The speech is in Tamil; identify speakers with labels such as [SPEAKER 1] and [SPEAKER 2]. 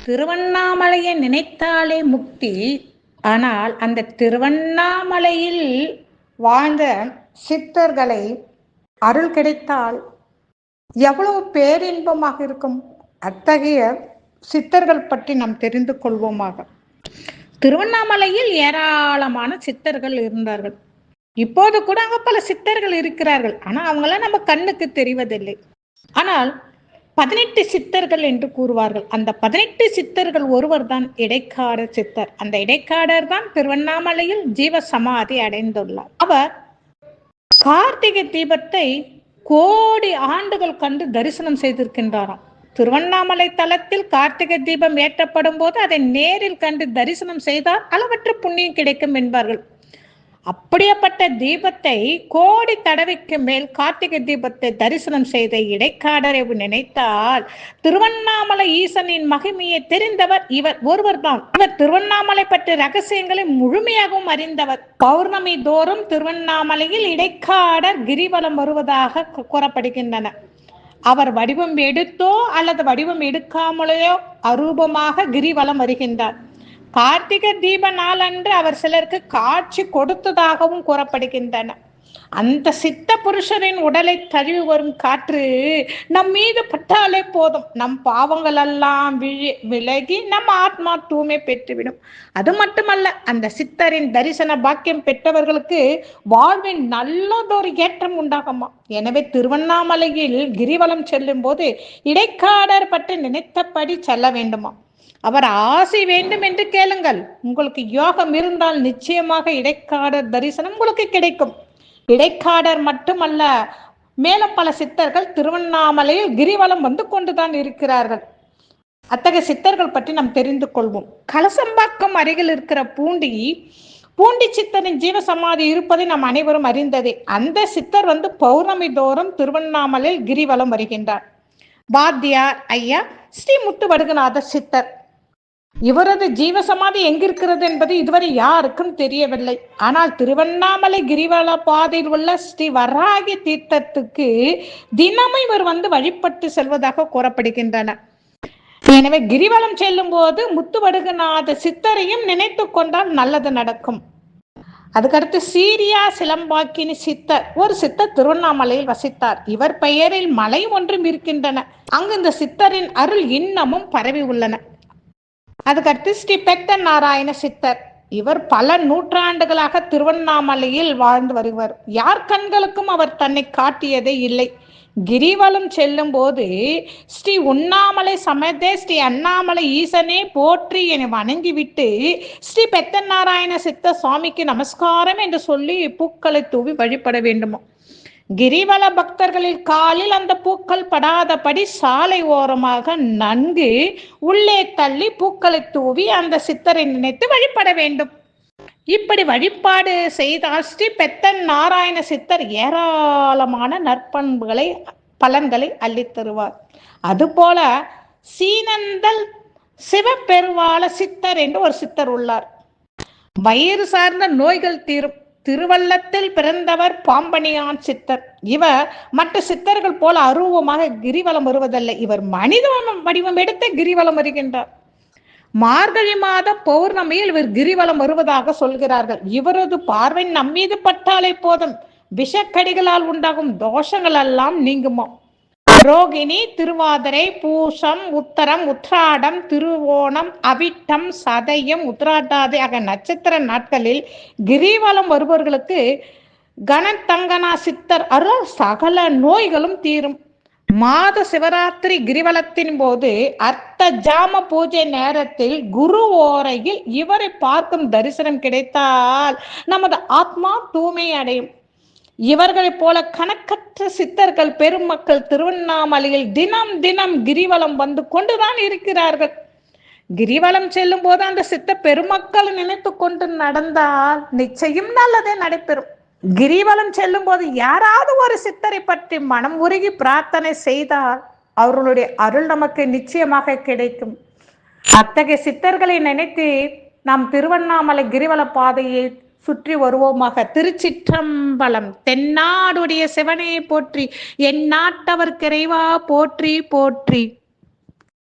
[SPEAKER 1] திருவண்ணாமலையை நினைத்தாலே முக்தி. ஆனால் அந்த திருவண்ணாமலையில் வாழ்ந்த சித்தர்களை அருள் கிடைத்தால் எவ்வளவு பேரின்பமாக இருக்கும். அத்தகைய சித்தர்கள் பற்றி நாம் தெரிந்து கொள்வோமாக. திருவண்ணாமலையில் ஏராளமான சித்தர்கள் இருந்தார்கள். இப்போது கூட அங்க பல சித்தர்கள் இருக்கிறார்கள். ஆனா அவங்களாம் நம்ம கண்ணுக்கு தெரிவதில்லை. ஆனால் 18 சித்தர்கள் என்று கூறுவார்கள். அந்த 18 சித்தர்கள் ஒருவர் தான் இடைக்காடர் சித்தர். அந்த இடைக்காடர் தான் திருவண்ணாமலையில் ஜீவ சமாதி அடைந்துள்ளார். அவர் கார்த்திகை தீபத்தை கோடி ஆண்டுகள் கண்டு தரிசனம் செய்திருக்கின்றாராம். திருவண்ணாமலை தலத்தில் கார்த்திகை தீபம் ஏற்றப்படும் போது அதை நேரில் கண்டு தரிசனம் செய்தால் அளவற்ற புண்ணியம் கிடைக்கும் என்பார்கள். அப்படியேப்பட்ட தீபத்தை கோடி தடவைக்கு மேல் கார்த்திகை தீபத்தை தரிசனம் செய்த இடைக்காடரை நினைத்தால் திருவண்ணாமலை ஈசனின் மகிமையை தெரிந்தவர் இவர் ஒருவர் தான். இவர் திருவண்ணாமலை பற்றிய ரகசியங்களை முழுமையாகவும் அறிந்தவர். பௌர்ணமி தோறும் திருவண்ணாமலையில் இடைக்காடர் கிரிவலம் வருவதாக கூறப்படுகின்றன. அவர் வடிவம் எடுத்தோ அல்லது வடிவம் எடுக்காமலேயோ அரூபமாக கிரிவலம் வருகின்றார். கார்த்திகை தீப நாளன்று அவர் சிலருக்கு காட்சி கொடுத்ததாகவும் கூறப்படுகின்றன. அந்த சித்த புருஷரின் உடலை தழுவி வரும் காற்று நம் மீது பட்டாலே போதும், நம் பாவங்கள் எல்லாம் விலகி நம் ஆத்மா தூய்மை பெற்றுவிடும். அது மட்டுமல்ல, அந்த சித்தரின் தரிசன பாக்கியம் பெற்றவர்களுக்கு வாழ்வின் நல்லதொரு ஏற்றம் உண்டாகுமா. எனவே திருவண்ணாமலையில் கிரிவலம் செல்லும் போது இடைக்காடர் பற்றி நினைத்தபடி செல்ல வேண்டுமா. அவர் ஆசை வேண்டும் என்று கேளுங்கள். உங்களுக்கு யோகம் இருந்தால் நிச்சயமாக இடைக்காடர் தரிசனம் உங்களுக்கு கிடைக்கும். இடைக்காடர் மட்டுமல்ல, மேலும் பல சித்தர்கள் திருவண்ணாமலையில் கிரிவலம் வந்து கொண்டுதான் இருக்கிறார்கள். அத்தகைய சித்தர்கள் பற்றி நாம் தெரிந்து கொள்வோம். கலசம்பாக்கம் அருகில் இருக்கிற பூண்டி சித்தரின் ஜீவ சமாதி இருப்பதை நாம் அனைவரும் அறிந்ததே. அந்த சித்தர் பௌர்ணமி தோறும் திருவண்ணாமலையில் கிரிவலம் வருகின்றார். வாத்தியார் ஐயா ஸ்ரீ முத்து வடுகநாத சித்தர். இவரது ஜீவசமாதி எங்கிருக்கிறது என்பது இதுவரை யாருக்கும் தெரியவில்லை. ஆனால் திருவண்ணாமலை கிரிவல பாதையில் உள்ள ஸ்ரீ வராகி தீர்த்தத்துக்கு தினமும் இவர் வழிபட்டு செல்வதாக கூறப்படுகின்றன. எனவே கிரிவலம் செல்லும் போது முத்துவடுகநாத சித்தரையும் நினைத்து கொண்டால் நல்லது நடக்கும். அதுக்கடுத்து சீரியா சிலம்பாக்கினி சித்தர், ஒரு சித்தர் திருவண்ணாமலையில் வசித்தார். இவர் பெயரில் மலை ஒன்றும் இருக்கின்றன. அங்கு இந்த சித்தரின் அருள் இன்னமும் பரவி உள்ளன. அதுக்கடுத்து ஸ்ரீ பெத்த நாராயண சித்தர். இவர் பல நூற்றாண்டுகளாக திருவண்ணாமலையில் வாழ்ந்து வருவார். யார் கண்களுக்கும் அவர் தன்னை காட்டியதே இல்லை. கிரிவலம் செல்லும் போது ஸ்ரீ உண்ணாமலை சமேத ஸ்ரீ அண்ணாமலை ஈசனே போற்றி என வணங்கிவிட்டு ஸ்ரீ பெத்த நாராயண சித்த சுவாமிக்கு நமஸ்காரம் என்று சொல்லி பூக்களை தூவி வழிபட வேண்டுமோ. கிரிவல பக்தர்களில் காலில் அந்த பூக்கள் படாதபடி சாலை ஓரமாக நன்கு உள்ளே தள்ளி பூக்களை தூவி அந்த சித்தரை நினைத்து வழிபட வேண்டும். இப்படி வழிபாடு செய்தால் ஸ்ரீ பெத்தன் நாராயண சித்தர் ஏராளமான நற்பண்புகளை பலன்களை அள்ளித் தருவார். அதுபோல சீனந்தல் சிவபெருவாள சித்தர் என்று ஒரு சித்தர் உள்ளார். வயிறு சார்ந்த நோய்கள் தீரும். திருவள்ளத்தில் பிறந்தவர் பாம்பனியான் சித்தர். இவர் மற்ற சித்தர்கள் போல அரூபமாக கிரிவலம் வருவதில்லை. இவர் மனித வடிவம் எடுத்து கிரிவலம் வருகின்றார். மார்கழி மாத பௌர்ணமியில் இவர் கிரிவலம் வருவதாக சொல்கிறார்கள். இவரது பார்வை நம்மீது பட்டாலே போதும், விஷக்கடிகளால் உண்டாகும் தோஷங்கள் எல்லாம் நீங்குமா. ரோகிணி, திருவாதிரை, பூசம், உத்தரம், உத்ராடம், திருவோணம், அவிட்டம், சதயம், உத்ராட்டாதி ஆகிய நட்சத்திர நாட்களில் கிரிவலம் வருபவர்களுக்கு கணத்தங்கனா சித்தர் அருள் சகல நோய்களும் தீரும். மாத சிவராத்திரி கிரிவலத்தின் போது அர்த்த ஜாம பூஜை நேரத்தில் குரு ஓரையில் இவரை பார்க்கும் தரிசனம் கிடைத்தால் நமது ஆத்மா தூய்மை அடையும். இவர்களை போல கணக்கற்ற சித்தர்கள் பெருமக்கள் திருவண்ணாமலையில் தினம் தினம் கிரிவலம் வந்து கொண்டுதான் இருக்கிறார்கள். கிரிவலம் செல்லும் போது அந்த சித்த பெருமக்கள் நினைத்து கொண்டு நடந்தால் நிச்சயம் நல்லதே நடைபெறும். கிரிவலம் செல்லும் போது யாராவது ஒரு சித்தரை பற்றி மனம் உருகி பிரார்த்தனை செய்தால் அவர்களுடைய அருள் நமக்கு நிச்சயமாக கிடைக்கும். அத்தகைய சித்தர்களை நினைத்து நாம் திருவண்ணாமலை கிரிவல பாதையை சுற்றி வருவோமாக. திருச்சிற்றம்பலம். தென்னாடுடைய சிவனே போற்றி, என் நாட்டவர் இறைவா போற்றி போற்றி.